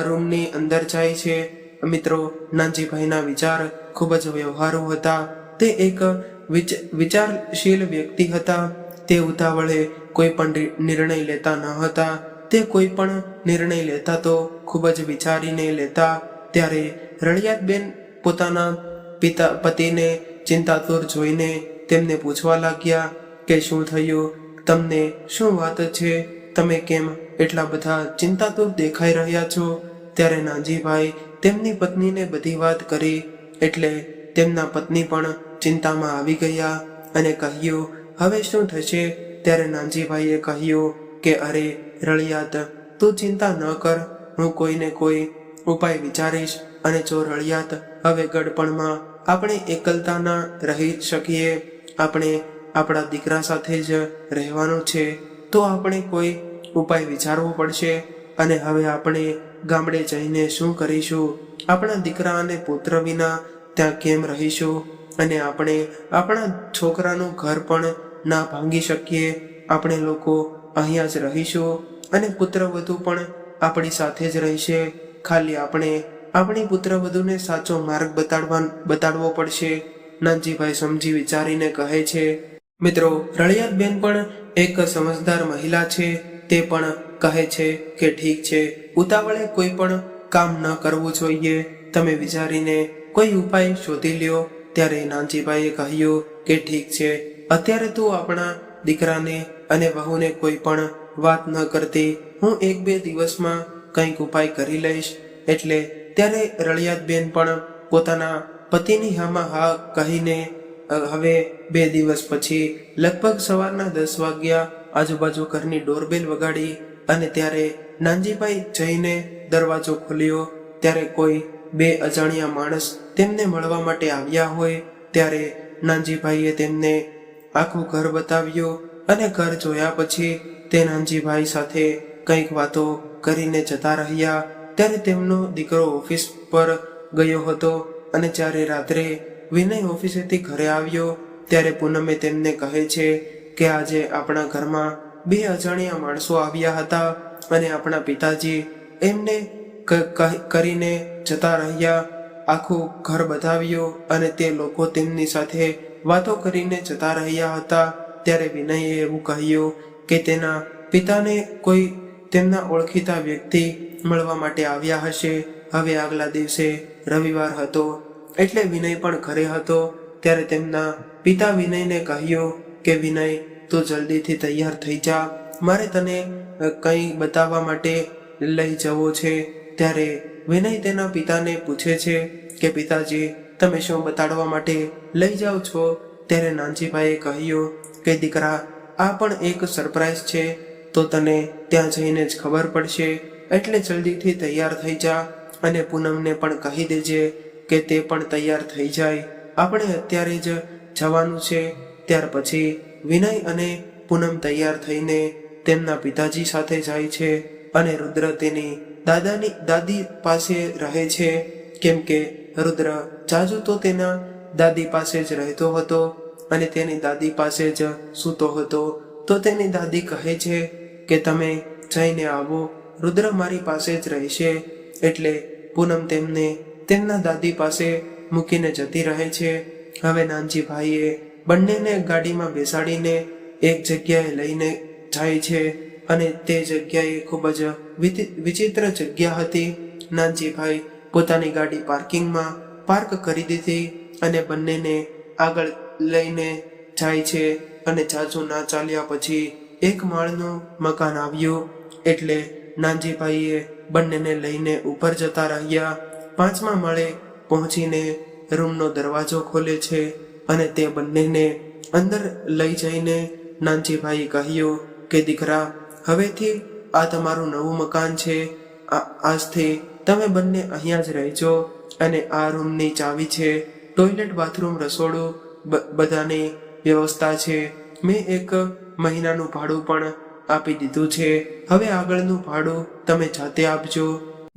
રૂમની અંદર જાય છે. મિત્રો, નાનજીભાઈના વિચાર ખૂબ જ વ્યવહારુ હતા. તે એક વિચારશીલ વ્યક્તિ હતા. તે ઉતાવળે કોઈ પણ નિર્ણય લેતા ન હતા. તે કોઈ પણ નિર્ણય લેતા તો ખૂબ જ વિચારીને લેતા. ત્યારે રળિયાતબેન પોતાના પતિને ચિંતાતુર જોઈને તેમને પૂછવા લાગ્યા કે શું થયું, તમને શું વાત છે, તમે કેમ એટલા બધા ચિંતાતુર દેખાઈ રહ્યા છો. ત્યારે નાનજીભાઈ તેમની પત્નીને બધી વાત કરી એટલે તેમના પત્ની પણ ચિંતામાં આવી ગયા અને કહ્યું હવે શું થશે. ત્યારે નાનજીભાઈએ કહ્યું કે અરે રળિયાત, તું ચિંતા ન કર, હું કોઈને કોઈ ઉપાય વિચારીશ. અને જો રળિયાત હવે ગડપણમાં આપણે એકલતા ન રહી શકીએ, આપણે આપણા દીકરા સાથે જ રહેવાનું છે, તો આપણે કોઈ ઉપાય વિચારવો પડશે. અને હવે આપણે ગામડે જઈને શું કરીશું? આપણા દીકરા અને પુત્ર વિના ત્યાં કેમ રહીશું? અને આપણે આપણા છોકરાનું ઘર પણ ના ભાંગી શકીએ. આપણે લોકો અહીંયા જ રહીશું અને પુત્રવધુ પણ આપણી સાથે જ રહેશે. ખાલી આપણે આપણી પુત્રવધુને સાચો માર્ગ બતાડવો પડશે. નાનજીભાઈ સમજી વિચારીને કહે છે. મિત્રો, રળિયાતબેન પણ એક સમજદાર મહિલા છે. તે પણ કહે છે કે ઠીક છે, ઉતાવળે કોઈ પણ કામ ન કરવું જોઈએ, તમે વિચારીને કોઈ ઉપાય શોધી લ્યો. ત્યારે નાનજીભાઈએ કહ્યું કે ઠીક છે, અત્યારે તું આપણા દીકરાને અને વહુને કોઈ પણ વાત ન કરતી, હું 1-2 દિવસમાં કંઈક ઉપાય કરી લઈશ. એટલે ત્યારે રળિયાતબેન પણ પોતાના પતિની હામાં હા કહીને હવે 2 દિવસ પછી લગભગ સવારના 10 વાગ્યા આજુબાજુ ઘરની ડોરબેલ વગાડી અને ત્યારે નાનજીભાઈ જઈને દરવાજો ખોલ્યો. ત્યારે કોઈ 2 અજાણ્યા માણસ તેમને મળવા માટે આવ્યા હોય. ત્યારે નાનજીભાઈએ તેમને આખું ઘર બતાવ્યું અને ઘર જોયા પછી તે નાનજીભાઈ સાથે કંઈક વાતો કરીને જતા રહ્યા. ત્યારે તેમનો દીકરો ઓફિસ પર ગયો હતો અને જ્યારે રાત્રે વિનય ઓફિસેથી ઘરે આવ્યો ત્યારે પૂનમે તેમને કહે છે કે આજે આપણા ઘરમાં 2 અજાણ્યા માણસો આવ્યા હતા અને આપણા પિતાજી એમને કરીને જતા રહ્યા. આખું ઘર બતાવ્યું અને તે લોકો તેમની સાથે વાતો કરીને જતા રહ્યા હતા. ત્યારે વિનયે એવું કહ્યું કે તેના પિતાને કોઈ તેમના ઓળખીતા વ્યક્તિ મળવા માટે આવ્યા હશે. હવે આગલા દિવસે રવિવાર હતો એટલે વિનય પણ ઘરે હતો. ત્યારે તેમના પિતા વિનયને કહ્યું કે વિનય, તું જલ્દીથી તૈયાર થઈ જા, મારે તને કંઈ બતાવવા માટે લઈ જવો છે. ત્યારે વિનય તેના પિતાને પૂછે છે કે પિતાજી, તમે શું બતાડવા માટે લઈ જાઓ છો? ત્યારે નાનજીભાઈએ કહ્યું કે દીકરા, આ પણ એક સરપ્રાઈઝ છે, તો તને ત્યાં જઈને જ ખબર પડશે. એટલે જલ્દીથી તૈયાર થઈ જા અને પૂનમને પણ કહી દેજે કે તે પણ તૈયાર થઈ જાય. આપણે અત્યારે જ જવાનું છે. ત્યાર પછી વિનય અને પૂનમ તૈયાર થઈને તેમના પિતાજી સાથે જાય છે અને રુદ્ર તેની દાદી પાસે રહે છે. કેમ કે રુદ્ર જાજુ તો તેના દાદી પાસે જ રહેતો હતો અને તેની દાદી પાસે જ સૂતો હતો. તો તેની દાદી કહે છે કે તમે જઈને આવો, રુદ્ર મારી પાસે જ રહેશે. એટલે પૂનમ તેમને તેમના દાદી પાસે મૂકીને જતી રહે છે. હવે નાનજીભાઈએ બંનેને ગાડીમાં બેસાડીને એક જગ્યાએ લઈને જાય છે અને તે જગ્યાએ ખૂબ જ વિચિત્ર જગ્યા હતી. નાનજીભાઈ પોતાની ગાડી પાર્કિંગમાં પાર્ક કરી દીધી અને બંનેને આગળ લઈને જાય છે. અને જાજુ ના ચાલ્યા પછી એક માળનું મકાન આવ્યું. એટલે નાનજીભાઈએ બંનેને લઈને ઉપર જતા રહ્યા. 5મા માળે પહોંચીને રૂમનો દરવાજો ખોલે છે અને તે બંનેને અંદર લઈ જઈને નાનજીભાઈએ કહ્યું કે દીકરા, હવેથી આ તમારું નવું મકાન છે. આજથી તમે બંને અહીંયા જ રહેજો અને આ રૂમની ચાવી છે. ટોયલેટ, બાથરૂમ, રસોડું બધાની વ્યવસ્થા છે. મેં 1 મહિનાનું ભાડું પણ આપી દીધું છે. હવે આગળનું ભાડું તમે જાતે આપજો.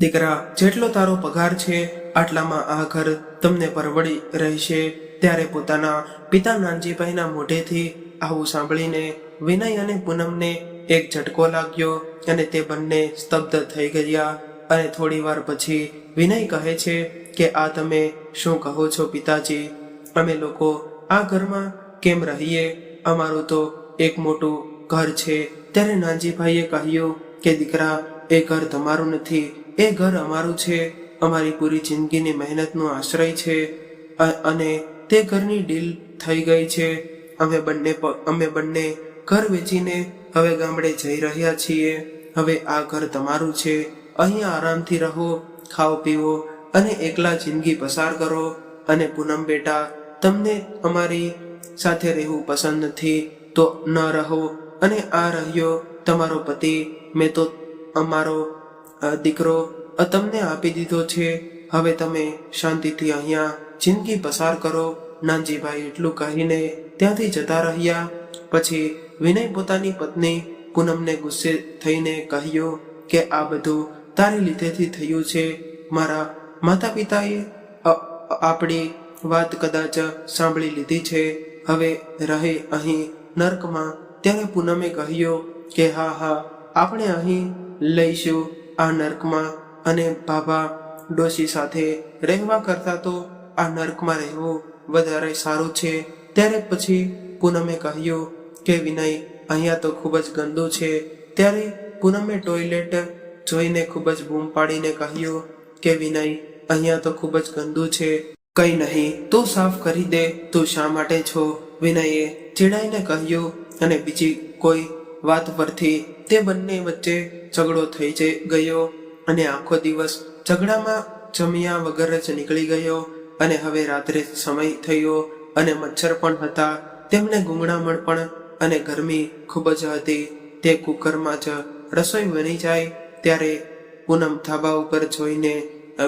દીકરા, જેટલો તારો પગાર છે આટલામાં આ ઘર તમને પરવડી રહેશે. ત્યારે પોતાના પિતા નાનજીભાઈના મોઢેથી આવું સાંભળીને વિનય અને પૂનમને એક ઝટકો લાગ્યો અને તે બંને સ્તબ્ધ થઈ ગયા. અને થોડી વાર પછી વિનય કહે છે કે આ તમે શું કહો છો પિતાજી? અમે લોકો આ ઘરમાં કેમ રહીએ? અમારું તો એક મોટું ઘર છે. ત્યારે નાનજીભાઈએ કહ્યું કે દીકરા, એ ઘર તમારું નથી, એ ઘર અમારું છે. અમારી પૂરી જિંદગીની મહેનતનો આશ્રય છે અને તે ઘરની ડીલ થઈ ગઈ છે. અમે બંને ઘર વેચીને હવે ગામડે જઈ રહ્યા છીએ. હવે આ ઘર તમારું છે. અહીંયા આરામથી રહો, ખાઓ પીવો અને એકલા જિંદગી પસાર કરો. અને પૂનમ બેટા, તમને અમારી સાથે રહેવું પસંદ નથી તો ન રહો. અને આ રહ્યો તમારો પતિ, મેં તો અમારો દીકરો તમને આપી દીધો છે. હવે તમે શાંતિથી અહીંયા જિંદગી પસાર કરો. નાનજીભાઈ એટલું કહીને ત્યાંથી જતા રહ્યા. પછી વિનય પોતાની પત્ની પૂનમને ગુસ્સે થઈને કહ્યું કે આ બધું તારી લીધેથી થયું છે. મારા માતા પિતાએ આપણી વાત કદાચ સાંભળી લીધી છે. હવે રહે અહીં નર્કમાં. ત્યારે પૂનમે કહ્યું કે હા, આપણે અહીં લઈશું આ નર્કમાં, અને બાબા ડોશી સાથે રહેવા કરતાં તો આ નર્કમાં રહેવું વધારે સારું છે. ત્યારે પછી પૂનમે કહ્યું કે વિનય, અહીંયા તો ખૂબ જ ગંદુ છે. ત્યારે પૂનમે ટોયલેટ જોઈને ખૂબ જ બૂમ પાડીને કહ્યું કે વિનય, અહીંયા તો ખૂબ જ ગંદુ છે. કંઈ નહીં, તું સાફ કરી દે. તું શા માટે છો? વિનયે ચીડાઈને કહ્યું. અને બીજી કોઈ વાત પરથી તે બંને વચ્ચે ઝઘડો થઈ ગયો અને આખો દિવસ ઝઘડામાં જમ્યા વગર જ નીકળી ગયો. અને હવે રાત્રે સમય થયો અને મચ્છર પણ હતા. તેમને ગુંગળામણ પણ અને ગરમી ખૂબ જ હતી. તે કુકરમાં જ રસોઈ બની જાય ત્યારે પૂનમ ધાબા ઉપર જોઈને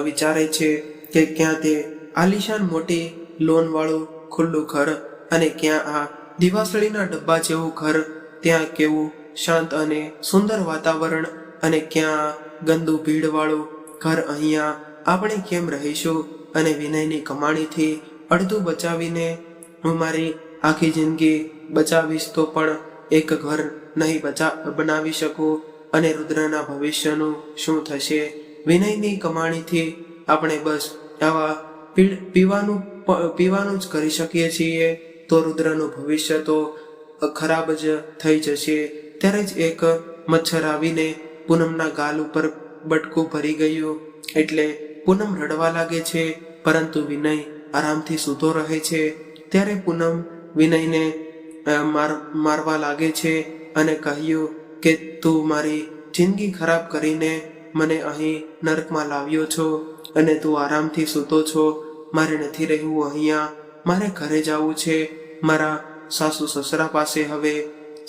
વિચારે છે કે ક્યાં તે આલિશાન મોટી લોનવાળું ખુલ્લું ઘર અને ક્યાં આ દિવાસળીના ડબ્બા જેવું ઘર. ત્યાં કેવું શાંત અને સુંદર વાતાવરણ અને ક્યાં ગંદુ ભીડવાળું ઘર. અહીંયા આપણે કેમ રહીશું? અને વિનયની કમાણીથી અડધું બચાવીને હું મારી આખી જિંદગી બચાવીશ તો પણ એક ઘર નહીં બનાવી શકું. અને રુદ્રના ભવિષ્યનું શું થશે? વિનયની કમાણીથી આપણે બસ આવા પીવાનું જ કરી શકીએ છીએ. તો રુદ્રનું ભવિષ્ય તો ખરાબ જ થઈ જશે. ત્યારે જ એક મચ્છર આવીને પૂનમના ગાલ ઉપર બટકું ભરી ગયું. એટલે પૂનમ રડવા લાગે છે, પરંતુ વિનય આરામથી સૂતો રહે છે. ત્યારે પૂનમ વિનયને મારવા લાગે છે અને કહ્યું કે તું મારી જિંદગી ખરાબ કરીને મને અહીં નર્કમાં લાવ્યો છો અને તું આરામથી સૂતો છો. મારે નથી રહેવું અહીંયા, મારે ઘરે જવું છે, મારા સાસુ સસરા પાસે. હવે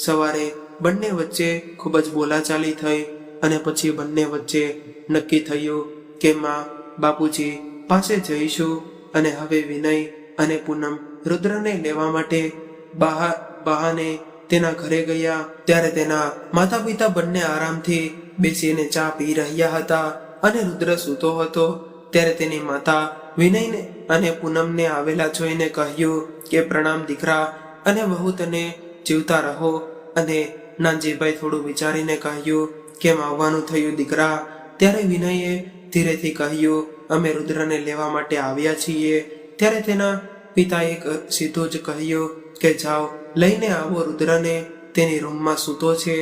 સવારે બંને વચ્ચે ખૂબ જ બોલાચાલી થઈ અને પછી બંને વચ્ચે નક્કી થયું કે માં બાપુજી પાસે જઈશું. અને હવે વિનય અને પૂનમ રુદ્રને લેવા માટે બહાને તેના ઘરે ગયા. ત્યારે તેના માતા પિતા બંને આરામથી બેસીને ચા પી રહ્યા હતા અને રુદ્ર સૂતો હતો. ત્યારે તેની માતા વિનયને અને પૂનમને આવેલા જોઈને કહ્યું કે પ્રણામ દીકરા અને વહુ, તને જીવતા રહો. અને નાનજીભાઈ થોડું વિચારીને કહ્યું, કેમ આવવાનું થયું દીકરા? ત્યારે વિનયે ધીરેથી કહ્યું, અમે રુદ્રને લેવા માટે આવ્યા છીએ. ત્યારે તેના પિતાએ સીધું જ કહ્યું કે જાઓ લઈને આવો રુદ્રને, તેની રૂમમાં સૂતો છે,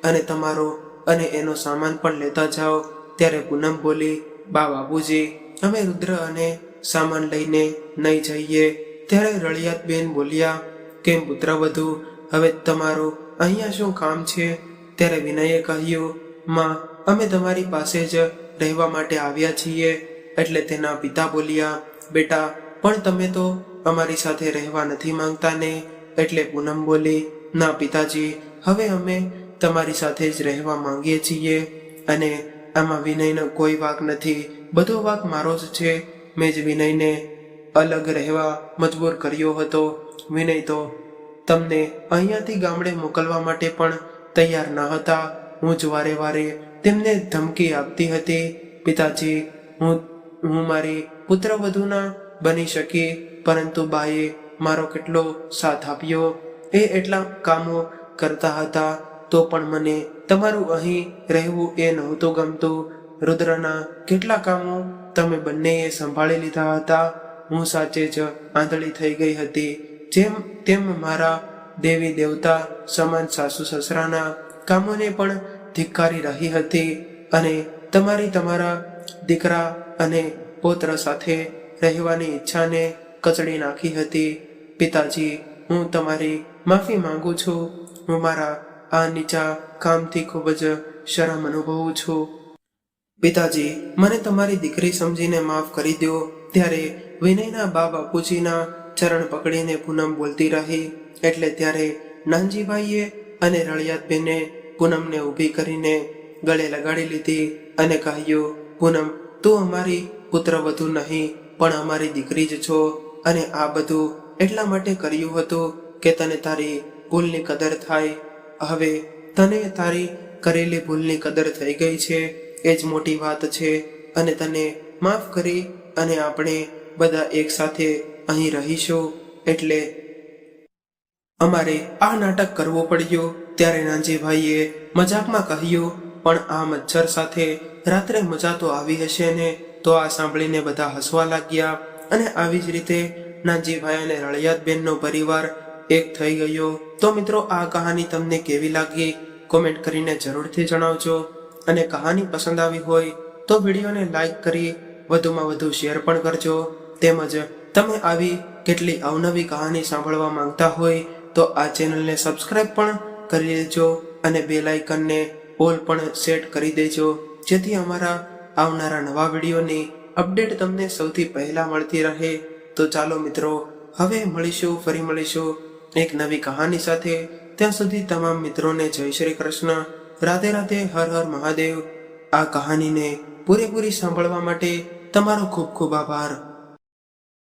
અને તમારો અને એનો સામાન પણ લેતા જાઓ. ત્યારે પૂનમ બોલી, બા બાપુજી, અમે રુદ્ર અને સામાન લઈને નહીં જઈએ. ત્યારે રળિયાતબેન બોલ્યા, કેમ પુત્રવધુ, હવે તમારું અહીંયા શું કામ છે? ત્યારે વિનયે કહ્યું, માં, અમે તમારી પાસે જ રહેવા માટે આવ્યા છીએ. એટલે તેના પિતા બોલ્યા, બેટા, પણ તમે તો અમારી સાથે રહેવા નથી માંગતા ને? એટલે પૂનમ બોલી, ના પિતાજી, હવે અમે તમારી સાથે જ રહેવા માંગીએ છીએ. અને આમાં વિનયનો કોઈ વાંક નથી, બધો વાંક મારો જ છે. મેં જ વિનયને અલગ રહેવા મજબૂર કર્યો હતો. વિનય તો તમને અહીંયાથી ગામડે મોકલવા માટે પણ તૈયાર ન હતા. હું જ વારે વારે તેમને ધમકી આપતી હતી. પિતાજી, હું મારી પુત્રવધુ ના બની શકી, પરંતુ બાએ મારો કેટલો સાથ આપ્યો. એ એટલા કામો કરતા હતા તો પણ મને તમારું અહીં રહેવું એ નહોતું ગમતું. રુદ્રના કેટલા કામો તમે બંનેએ સંભાળી લીધા હતા. હું સાચે જ આંધળી થઈ ગઈ હતી. તેમ મારા દેવી દેવતા સમાન સાસુ સસરાના કામોને પણ ધિક્કારી રહી હતી, અને તમારા દીકરા અને પૌત્ર સાથે રહેવાની ઈચ્છાને કચડી નાખી હતી. પિતાજી, હું તમારી માફી માંગુ છું. હું મારા આ નીચા કામથી ખૂબ જ શરમ અનુભવું છું. પિતાજી, મને તમારી દીકરી સમજીને માફ કરી દો. ત્યારે વિનયના બા બાપુજીના ચરણ પકડીને પૂનમ બોલતી રહી. એટલે ત્યારે નાનજીભાઈએ અને રળિયાતબેને પૂનમને ઊભી કરીને ગળે લગાડી લીધી અને કહ્યું, પૂનમ, તું અમારી પુત્રવધુ નહીં પણ અમારી દીકરી જ છો. અને આ બધું એટલા માટે કર્યું હતું કે તને તારી ભૂલની કદર થાય. હવે તને તારી કરેલી ભૂલની કદર થઈ ગઈ છે, એ જ મોટી વાત છે. અને તને માફ કરી અને આપણે બધા એક સાથે અહીં રહીશું. એટલે અમારે આ નાટક કરવું પડ્યું. ત્યારે નાનજીભાઈએ મજાકમાં કહ્યું, પણ આ મચ્છર સાથે રાત્રે મજા તો આવી હશે ને? તો આ સાંભળીને બધા હસવા લાગ્યા. અને આવી જ રીતે નાનજીભાઈ અને રળિયાતબેનનો પરિવાર એક થઈ ગયો. તો મિત્રો, આ કહાની તમને કેવી લાગી કોમેન્ટ કરીને જરૂરથી જણાવજો. અને કહાની પસંદ આવી હોય તો વિડીયોને લાઈક કરી વધુમાં વધુ શેર પણ કરજો. તેમજ તમે આવી કેટલી અવનવી કહાની સાંભળવા માંગતા હોય તો આ ચેનલને સબસ્ક્રાઇબ પણ કરી દેજો અને બેલ આઇકનને ઓલ પણ સેટ કરી દેજો, જેથી અમારા આવનારા નવા વિડીયોની અપડેટ તમને સૌથી પહેલા મળતી રહે. તો ચાલો મિત્રો, હવે ફરી મળીશું એક નવી કહાની સાથે. ત્યાં સુધી તમામ મિત્રોને જય શ્રી કૃષ્ણ, રાધે રાધે, હર હર મહાદેવ. આ કહાનીને પૂરેપૂરી સાંભળવા માટે તમારો ખૂબ ખૂબ આભાર.